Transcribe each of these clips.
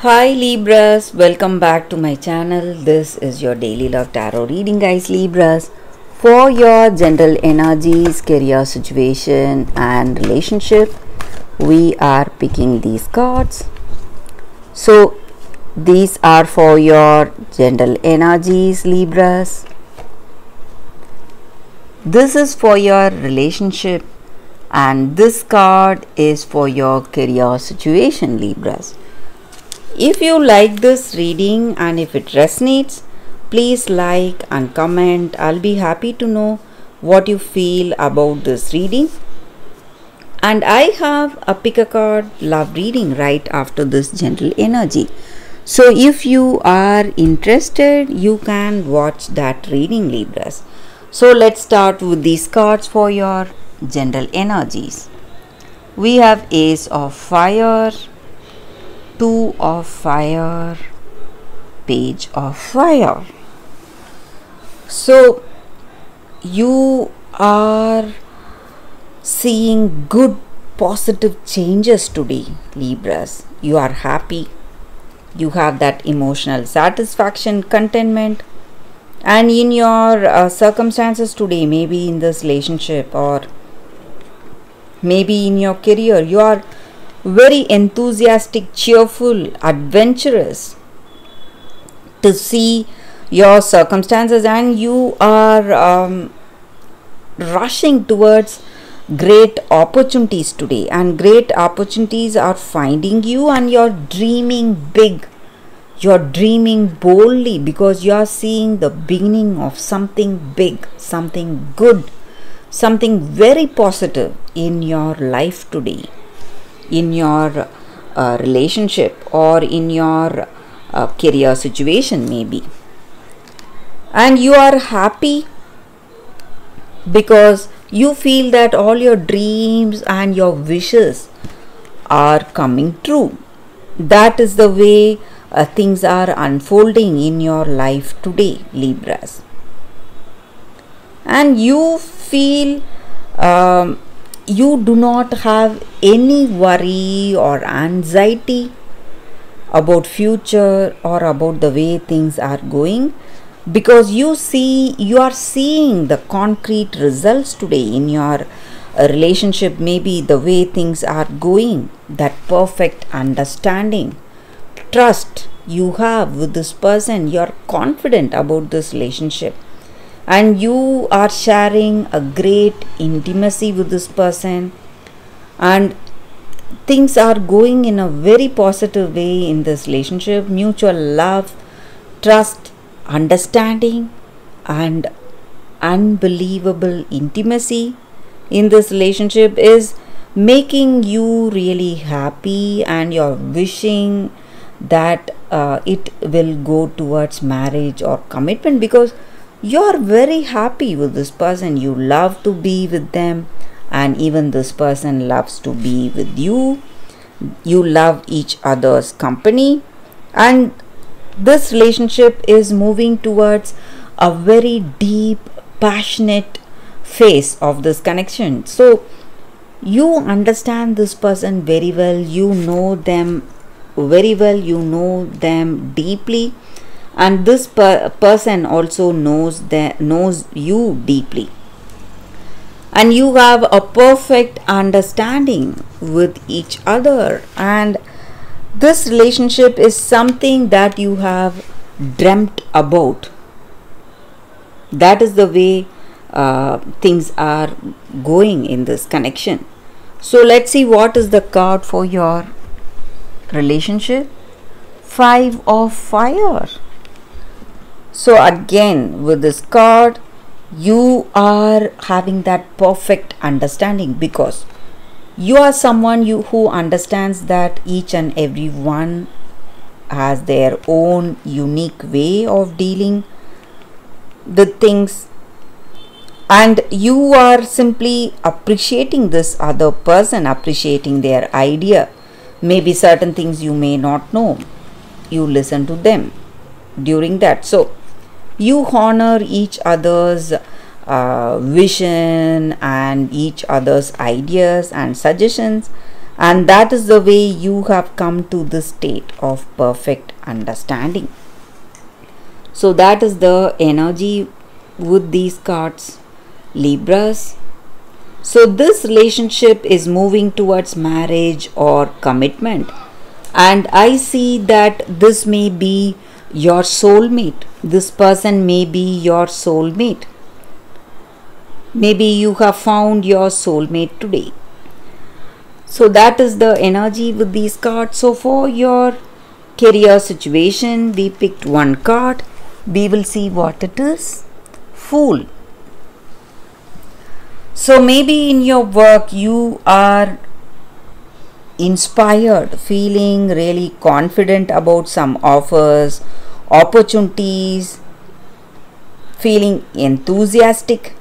Hi Libras, welcome back to my channel. This is your daily love tarot reading, guys. Libras, for your general energies, career situation and relationship, we are picking these cards. So these are for your general energies, Libras. This is for your relationship and this card is for your career situation, Libras. If you like this reading and if it resonates, please like and comment. I'll be happy to know what you feel about this reading. And I have a pick a card love reading right after this general energy. So if you are interested, you can watch that reading, Libras. So let's start with these cards for your general energies. We have Ace of Fire, Two of Fire, Page of Fire. So you are seeing good positive changes today, Libras. You are happy. You have that emotional satisfaction, contentment. And in your circumstances today, maybe in this relationship or maybe in your career, you are very enthusiastic, cheerful, adventurous to see your circumstances, and you are rushing towards great opportunities today, and great opportunities are finding you, and you're dreaming big, you're dreaming boldly because you are seeing the beginning of something big, something good, something very positive in your life today, in your relationship or in your career situation maybe. And you are happy because you feel that all your dreams and your wishes are coming true. That is the way things are unfolding in your life today, Libras. And you feel you do not have any worry or anxiety about future or about the way things are going, because you are seeing the concrete results today in your relationship, maybe the way things are going, that perfect understanding, trust you have with this person. You're confident about this relationship and you are sharing a great intimacy with this person, and things are going in a very positive way in this relationship. Mutual love, trust, understanding and unbelievable intimacy in this relationship is making you really happy, and you're wishing that it will go towards marriage or commitment because you're very happy with this person. You love to be with them, and even this person loves to be with you. You love each other's company, and this relationship is moving towards a very deep, passionate phase of this connection. So you understand this person very well, you know them very well, you know them deeply, and this person also knows you deeply, and you have a perfect understanding with each other, and this relationship is something that you have dreamt about. That is the way things are going in this connection. So let's see what is the card for your relationship. Five of Fire. So again with this card, you are having that perfect understanding because you are someone who understands that each and every one has their own unique way of dealing with things, and you are simply appreciating this other person, appreciating their idea. Maybe certain things you may not know, you listen to them during that. So you honor each other's vision and each other's ideas and suggestions, and that is the way you have come to this state of perfect understanding. So that is the energy with these cards, Libras. So this relationship is moving towards marriage or commitment, and I see that this may be your soulmate. This person may be your soulmate. Maybe you have found your soulmate today. So that is the energy with these cards. So for your career situation, we picked one card. We will see what it is. Fool. So maybe in your work you are inspired, feeling really confident about some offers, opportunities, feeling enthusiastic,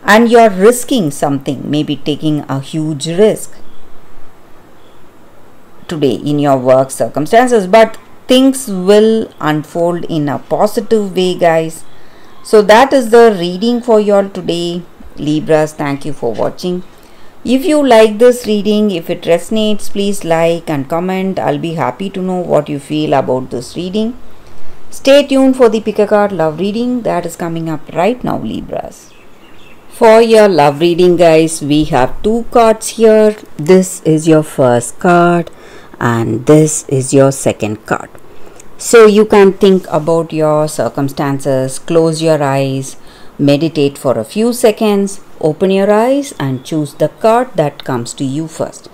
and you're risking something, maybe taking a huge risk today in your work circumstances, but things will unfold in a positive way, guys. So that is the reading for you all today, Libras. Thank you for watching. If you like this reading, if it resonates, please like and comment. I'll be happy to know what you feel about this reading. Stay tuned for the pick a card love reading that is coming up right now, Libras. For your love reading, guys, we have two cards here. This is your first card and this is your second card. So you can think about your circumstances, close your eyes, meditate for a few seconds, open your eyes and choose the card that comes to you first.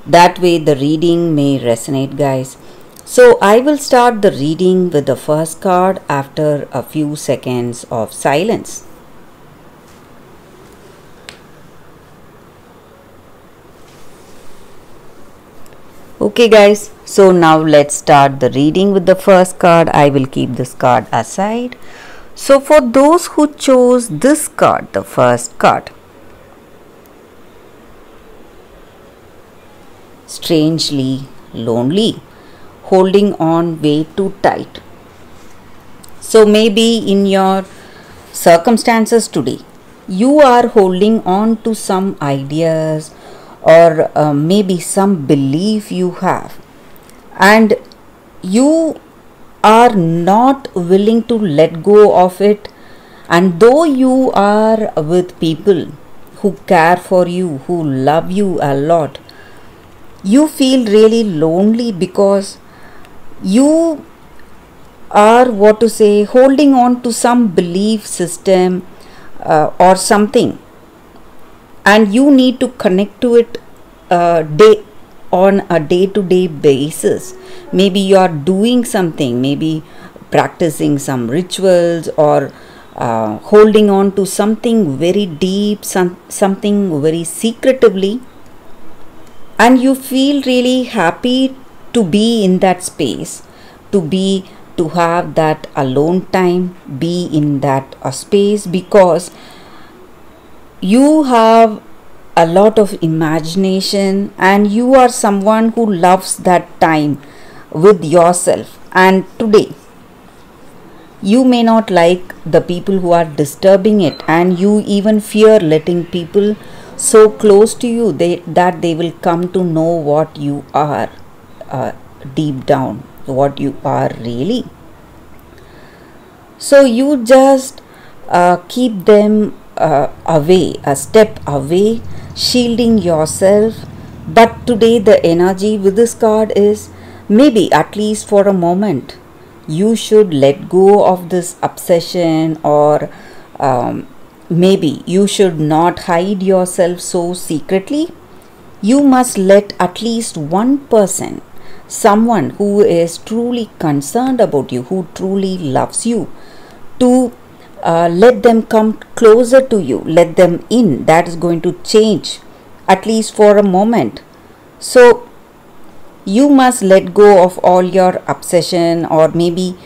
That way the reading may resonate, guys. So I will start the reading with the first card after a few seconds of silence. Okay, guys, so now let's start the reading with the first card. I will keep this card aside. So for those who chose this card, the first card, strangely lonely, holding on way too tight. So maybe in your circumstances today, you are holding on to some ideas or maybe some belief you have, and you are not willing to let go of it. And though you are with people who care for you, who love you a lot, you feel really lonely because you are, holding on to some belief system or something, and you need to connect to it on a day-to-day basis. Maybe you are doing something, maybe practicing some rituals, or holding on to something very deep, something very secretively, and you feel really happy to be in that space, to have that alone time, be in that space, because you have a lot of imagination and you are someone who loves that time with yourself. And today you may not like the people who are disturbing it, and you even fear letting people so close to you that they will come to know what you are deep down, what you are really. So you just keep them away, a step away, shielding yourself. But today the energy with this card is, maybe at least for a moment, you should let go of this obsession, or maybe you should not hide yourself so secretly. You must let at least one person, someone who is truly concerned about you, who truly loves you, to let them come closer to you, let them in. That is going to change, at least for a moment. So you must let go of all your obsession, or maybe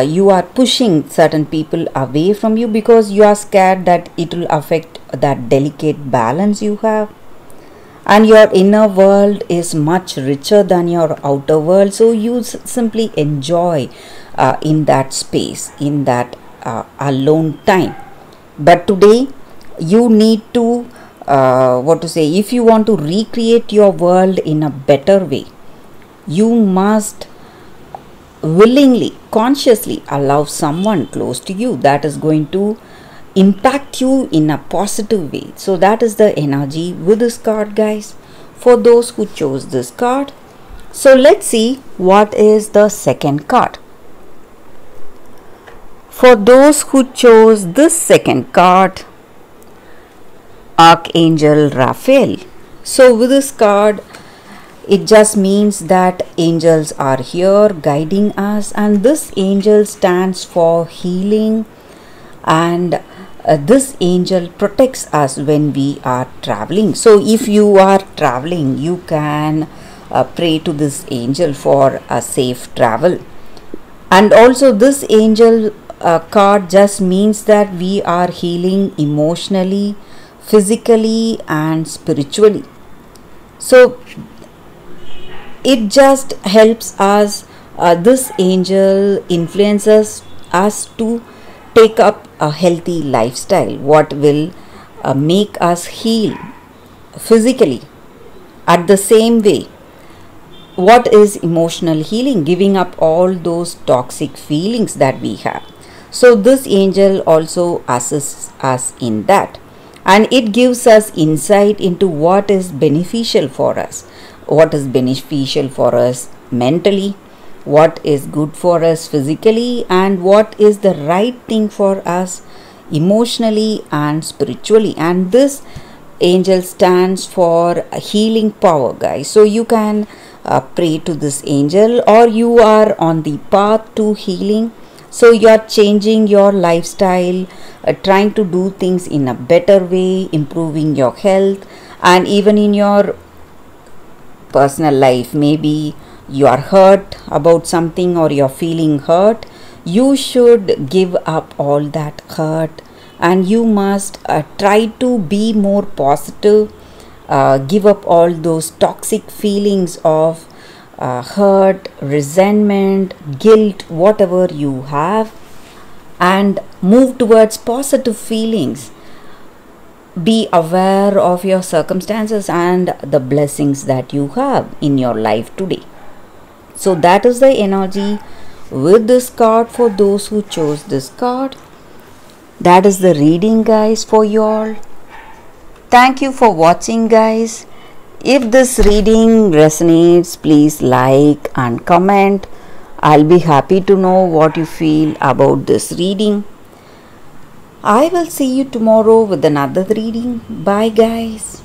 you are pushing certain people away from you because you are scared that it will affect that delicate balance you have. And your inner world is much richer than your outer world, so you simply enjoy in that space, in that alone time. But today you need to what to say, if you want to recreate your world in a better way, you must willingly, consciously allow someone close to you that is going to impact you in a positive way. So that is the energy with this card, guys, for those who chose this card. So let's see what is the second card. For those who chose this second card, Archangel Raphael. So with this card, it just means that angels are here guiding us, and this angel stands for healing, and this angel protects us when we are traveling. So if you are traveling, you can pray to this angel for a safe travel. And also this angel card just means that we are healing emotionally, physically and spiritually. So it just helps us, this angel influences us to take up a healthy lifestyle, what will make us heal physically. At the same way, what is emotional healing? Giving up all those toxic feelings that we have. So this angel also assists us in that, and it gives us insight into what is beneficial for us, what is beneficial for us mentally, what is good for us physically, and what is the right thing for us emotionally and spiritually. And this angel stands for healing power, guys. So you can pray to this angel, or you are on the path to healing. So you are changing your lifestyle, trying to do things in a better way, improving your health, and even in your personal life. Maybe you are hurt about something, or you're feeling hurt. You should give up all that hurt, and you must try to be more positive, give up all those toxic feelings of hurt, resentment, guilt, whatever you have, and move towards positive feelings. Be aware of your circumstances and the blessings that you have in your life today. So that is the energy with this card for those who chose this card. That is the reading, guys, for you all. Thank you for watching, guys. If this reading resonates, please like and comment. I'll be happy to know what you feel about this reading. I will see you tomorrow with another reading. Bye, guys.